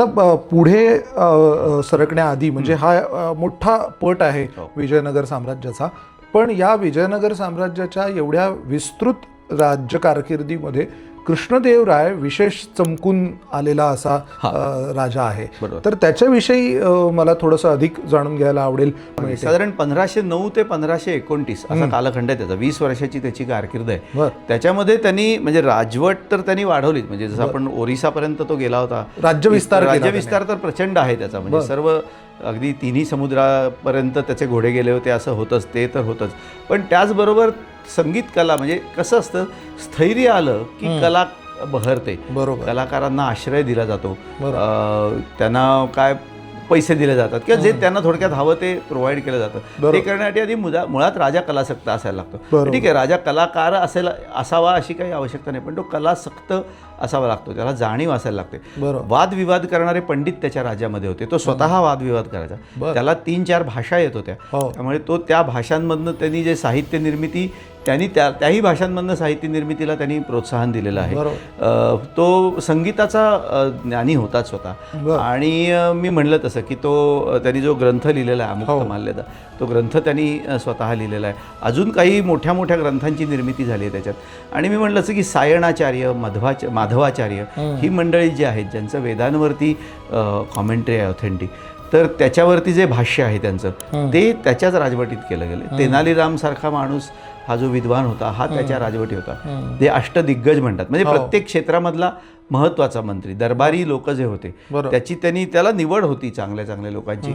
मला पुढे सरकण्याआधी म्हणजे हा मोठा पट आहे विजयनगर साम्राज्याचा, पण या विजयनगर साम्राज्याच्या एवढ्या विस्तृत राज्य कारकिर्दीमध्ये कृष्णदेवराय विशेष चमकून आलेला असा राजा आहे. तर त्याच्याविषयी मला थोडंसं अधिक जाणून घ्यायला आवडेल. साधारण 1509 ते 1529 असा कालखंड आहे त्याचा. 20 वर्षाची त्याची कारकीर्द आहे. त्याच्यामध्ये त्यांनी म्हणजे राजवट तर त्यांनी वाढवलीच, म्हणजे जसं आपण ओरिसापर्यंत तो गेला होता. राज्यविस्तार तर प्रचंड आहे त्याचा, म्हणजे सर्व अगदी तिन्ही समुद्रापर्यंत त्याचे घोडे गेले होते असं होतंच, ते तर होतंच. पण त्याचबरोबर संगीत कला म्हणजे कसं असतं, स्थैर्य आलं की कला बहरते. कलाकारांना आश्रय दिला जातो, त्यांना काय पैसे दिले जातात किंवा जे त्यांना थोडक्यात हवं ते प्रोव्हाइड केलं जातं. ते करण्यासाठी आधी मुळात राजा कलासक्त असायला लागतो. ठीक आहे, राजा कलाकार असावा अशी काही आवश्यकता नाही, पण तो कलासक्त असावा लागतो, त्याला जाणीव असायला लागते. वादविवाद करणारे पंडित त्याच्या राज्यामध्ये होते. तो स्वतः वादविवाद करायचा. त्याला 3-4 भाषा येत होत्या, त्यामुळे तो त्या भाषांमधनं त्यांनी जे साहित्य निर्मिती त्यांनी त्याही भाषांमधनं साहित्य निर्मितीला त्यांनी प्रोत्साहन दिलेलं आहे. तो संगीताचा ज्ञानी होता स्वतः. आणि मी म्हणलं तसं की त्यांनी जो ग्रंथ लिहिलेला आहे अमुक्तमाल्यदा, तो ग्रंथ त्यांनी स्वतः लिहिलेला आहे. अजून काही मोठ्या मोठ्या ग्रंथांची निर्मिती झाली आहे त्याच्यात. आणि मी म्हणलं असं की सायणाचार्य, माधवाचार्य ही मंडळी जी आहेत ज्यांचं वेदांवरती कॉमेंट्री आहे ऑथेंटिक, तर त्याच्यावरती जे भाष्य आहे त्यांचं ते त्याच्याच राजवटीत केलं गेलं. तेनालीराम सारखा माणूस हा जो विद्वान होता हा त्याच्या राजवटी होता. ते अष्टदिग्गज म्हणतात, म्हणजे प्रत्येक क्षेत्रामधला महत्त्वाचा मंत्री, दरबारी लोक जे होते त्याला निवड होती चांगल्या चांगल्या लोकांची.